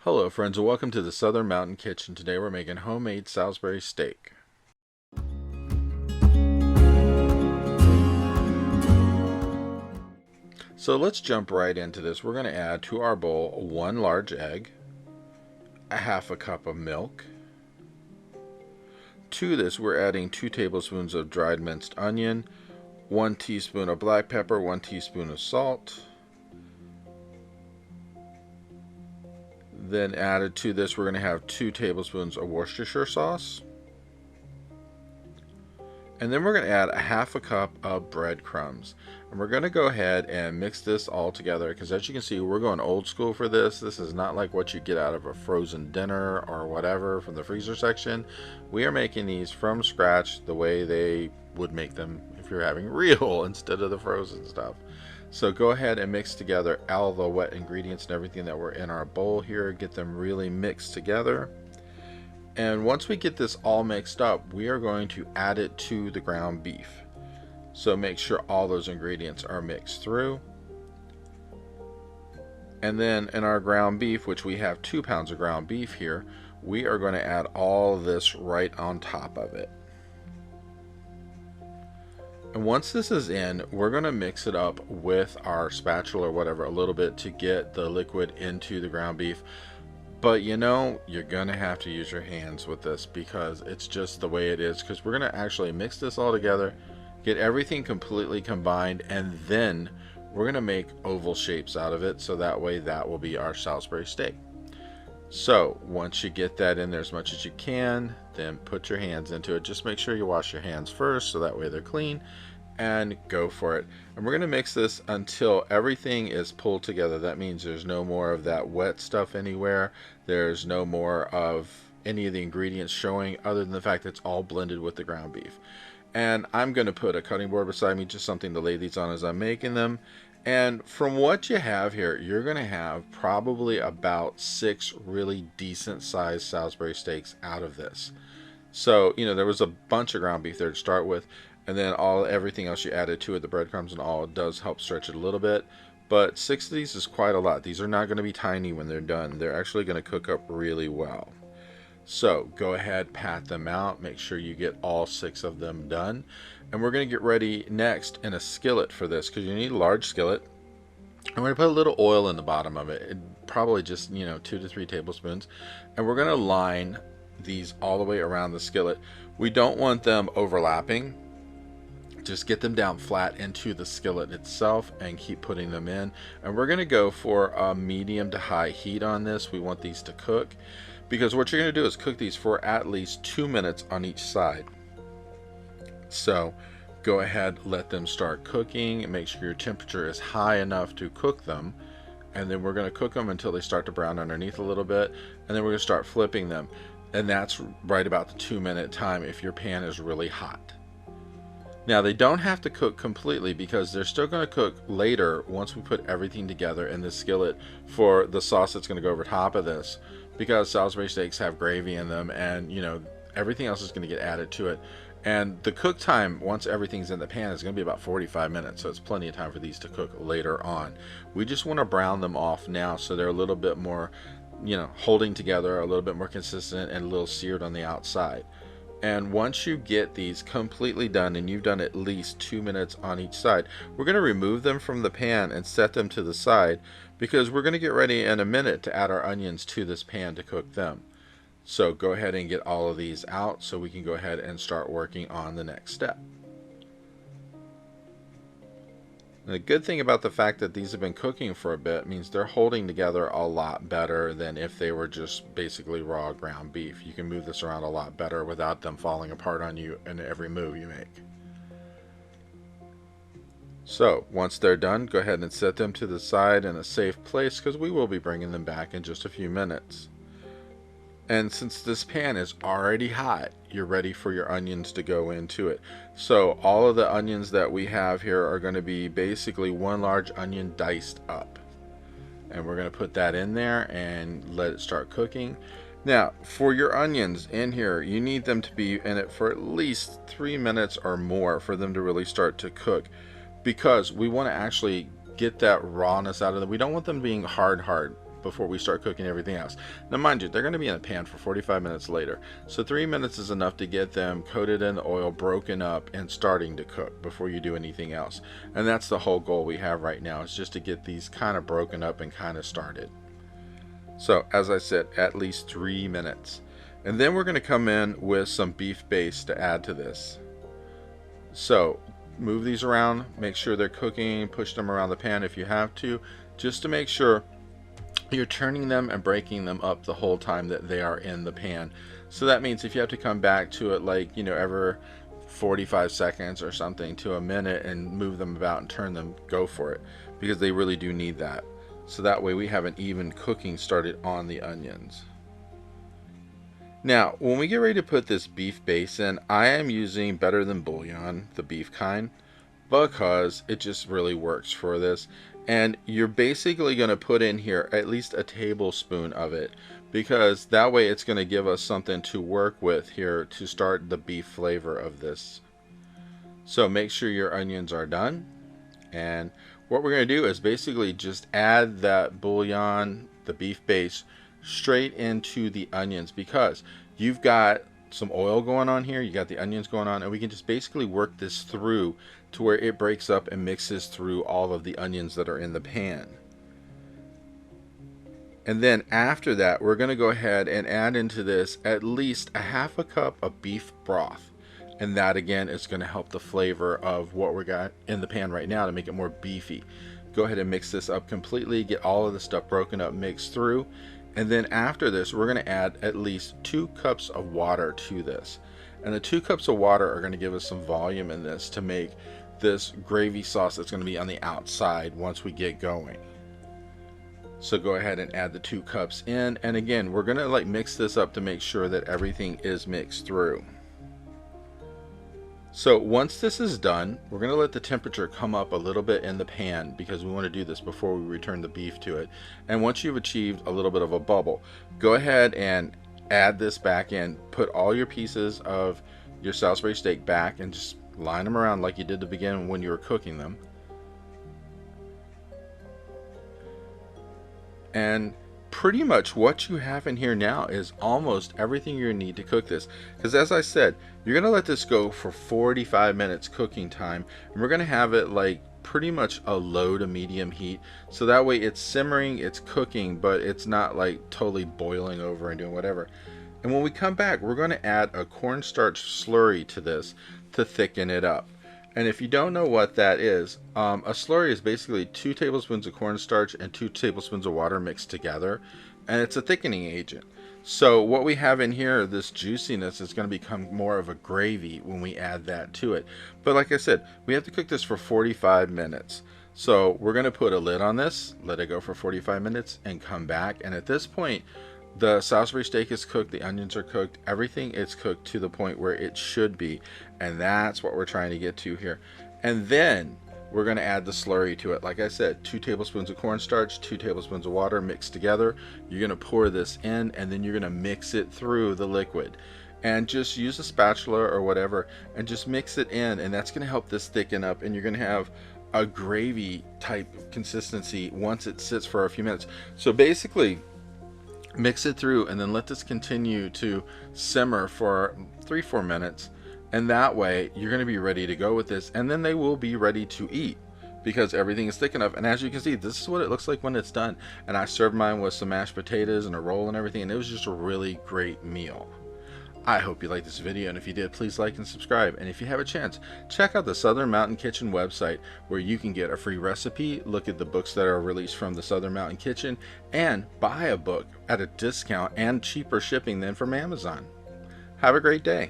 Hello friends and welcome to the Southern Mountain Kitchen. Today we're making homemade Salisbury steak. So let's jump right into this. We're going to add to our bowl 1 large egg, a half a cup of milk. To this we're adding 2 tablespoons of dried minced onion, 1 teaspoon of black pepper, 1 teaspoon of salt. Then added to this, we're going to have 2 tablespoons of Worcestershire sauce. And then we're going to add a half a cup of breadcrumbs. And we're going to go ahead and mix this all together because as you can see, we're going old school for this. This is not like what you get out of a frozen dinner or whatever from the freezer section. We are making these from scratch the way they would make them if you're having real instead of the frozen stuff. So go ahead and mix together all the wet ingredients and everything that were in our bowl here. Get them really mixed together. And once we get this all mixed up, we are going to add it to the ground beef. So make sure all those ingredients are mixed through. And then in our ground beef, which we have 2 pounds of ground beef here, we are going to add all of this right on top of it. And once this is in, we're going to mix it up with our spatula or whatever a little bit to get the liquid into the ground beef. But you know, you're going to have to use your hands with this because it's just the way it is, because we're going to actually mix this all together, get everything completely combined, and then we're going to make oval shapes out of it, so that way that will be our Salisbury steak. So once you get that in there as much as you can, then put your hands into it. Just make sure you wash your hands first so that way they're clean, and go for it. And we're going to mix this until everything is pulled together. That means there's no more of that wet stuff anywhere. There's no more of any of the ingredients showing other than the fact that it's all blended with the ground beef. And I'm going to put a cutting board beside me, just something to lay these on as I'm making them. And from what you have here, you're going to have probably about 6 really decent sized Salisbury steaks out of this. So, you know, there was a bunch of ground beef there to start with, and then everything else you added to it, the breadcrumbs and all, does help stretch it a little bit. But 6 of these is quite a lot. These are not going to be tiny when they're done. They're actually going to cook up really well. So go ahead, pat them out, make sure you get all 6 of them done. And we're going to get ready next in a skillet for this, because you need a large skillet. And we're going to put a little oil in the bottom of it, probably just, you know, 2 to 3 tablespoons. And we're going to line these all the way around the skillet. We don't want them overlapping. Just get them down flat into the skillet itself and keep putting them in. And we're going to go for a medium to high heat on this. We want these to cook, because what you're going to do is cook these for at least 2 minutes on each side. So go ahead, let them start cooking, and make sure your temperature is high enough to cook them. And then we're going to cook them until they start to brown underneath a little bit, and then we're going to start flipping them. And that's right about the 2-minute time if your pan is really hot. Now they don't have to cook completely, because they're still going to cook later once we put everything together in the skillet for the sauce that's going to go over top of this, because Salisbury steaks have gravy in them, and you know, everything else is going to get added to it. And the cook time once everything's in the pan is going to be about 45 minutes, so it's plenty of time for these to cook later on. We just want to brown them off now so they're a little bit more, you know, holding together, a little bit more consistent, and a little seared on the outside. And once you get these completely done, and you've done at least 2 minutes on each side, we're going to remove them from the pan and set them to the side, because we're going to get ready in a minute to add our onions to this pan to cook them. So go ahead and get all of these out so we can go ahead and start working on the next step. The good thing about the fact that these have been cooking for a bit means they're holding together a lot better than if they were just basically raw ground beef. You can move this around a lot better without them falling apart on you in every move you make. So once they're done, go ahead and set them to the side in a safe place, because we will be bringing them back in just a few minutes. And since this pan is already hot, you're ready for your onions to go into it. So all of the onions that we have here are going to be basically 1 large onion diced up. And we're going to put that in there and let it start cooking. Now, for your onions in here, you need them to be in it for at least 3 minutes or more for them to really start to cook, because we want to actually get that rawness out of them. We don't want them being hard. before we start cooking everything else. Now mind you, they're going to be in the pan for 45 minutes later, so 3 minutes is enough to get them coated in the oil, broken up, and starting to cook before you do anything else. And that's the whole goal we have right now, is just to get these kind of broken up and kind of started. So as I said, at least 3 minutes. And then we're going to come in with some beef base to add to this. So move these around, make sure they're cooking, push them around the pan if you have to, just to make sure you're turning them and breaking them up the whole time that they are in the pan. So that means if you have to come back to it, like, you know, every 45 seconds or something to a minute and move them about and turn them, go for it, because they really do need that. So that way we have an even cooking started on the onions. Now, when we get ready to put this beef base in, I am using Better Than Bouillon, the beef kind, because it just really works for this. And you're basically going to put in here at least a tablespoon of it, because that way it's going to give us something to work with here to start the beef flavor of this. So make sure your onions are done. And what we're going to do is basically just add that bouillon, the beef base, straight into the onions, because you've got some oil going on here, you got the onions going on, and we can just basically work this through to where it breaks up and mixes through all of the onions that are in the pan. And then after that, we're going to go ahead and add into this at least a half a cup of beef broth, and that again is going to help the flavor of what we got in the pan right now to make it more beefy. Go ahead and mix this up completely, get all of the stuff broken up, mixed through. And then after this, we're going to add at least 2 cups of water to this. And the 2 cups of water are going to give us some volume in this to make this gravy sauce that's going to be on the outside once we get going. So go ahead and add the 2 cups in. And again, we're going to mix this up to make sure that everything is mixed through. So once this is done, we're going to let the temperature come up a little bit in the pan, because we want to do this before we return the beef to it. And once you've achieved a little bit of a bubble, go ahead and add this back in. Put all your pieces of your Salisbury steak back and just line them around like you did to begin when you were cooking them. And pretty much what you have in here now is almost everything you need to cook this, because as I said, you're gonna let this go for 45 minutes cooking time, and we're gonna have it like pretty much a low to medium heat, so that way it's simmering, it's cooking, but it's not like totally boiling over and doing whatever. And when we come back, we're going to add a cornstarch slurry to this to thicken it up. And if you don't know what that is, a slurry is basically 2 tablespoons of cornstarch and 2 tablespoons of water mixed together, and it's a thickening agent. So what we have in here, this juiciness, is going to become more of a gravy when we add that to it. But like I said, we have to cook this for 45 minutes. So we're going to put a lid on this, let it go for 45 minutes, and come back. And at this point, the Salisbury steak is cooked, the onions are cooked, everything is cooked to the point where it should be, and that's what we're trying to get to here. And then we're going to add the slurry to it. Like I said, 2 tablespoons of cornstarch, 2 tablespoons of water mixed together. You're going to pour this in, and then you're going to mix it through the liquid. And just use a spatula or whatever and just mix it in, and that's going to help this thicken up, and you're going to have a gravy type consistency once it sits for a few minutes. So basically, mix it through and then let this continue to simmer for 3-4 minutes, and that way you're going to be ready to go with this, and then they will be ready to eat because everything is thick enough. And as you can see, this is what it looks like when it's done. And I served mine with some mashed potatoes and a roll and everything, and it was just a really great meal. I hope you liked this video, and if you did, please like and subscribe. And if you have a chance, check out the Southern Mountain Kitchen website, where you can get a free recipe, look at the books that are released from the Southern Mountain Kitchen, and buy a book at a discount and cheaper shipping than from Amazon. Have a great day.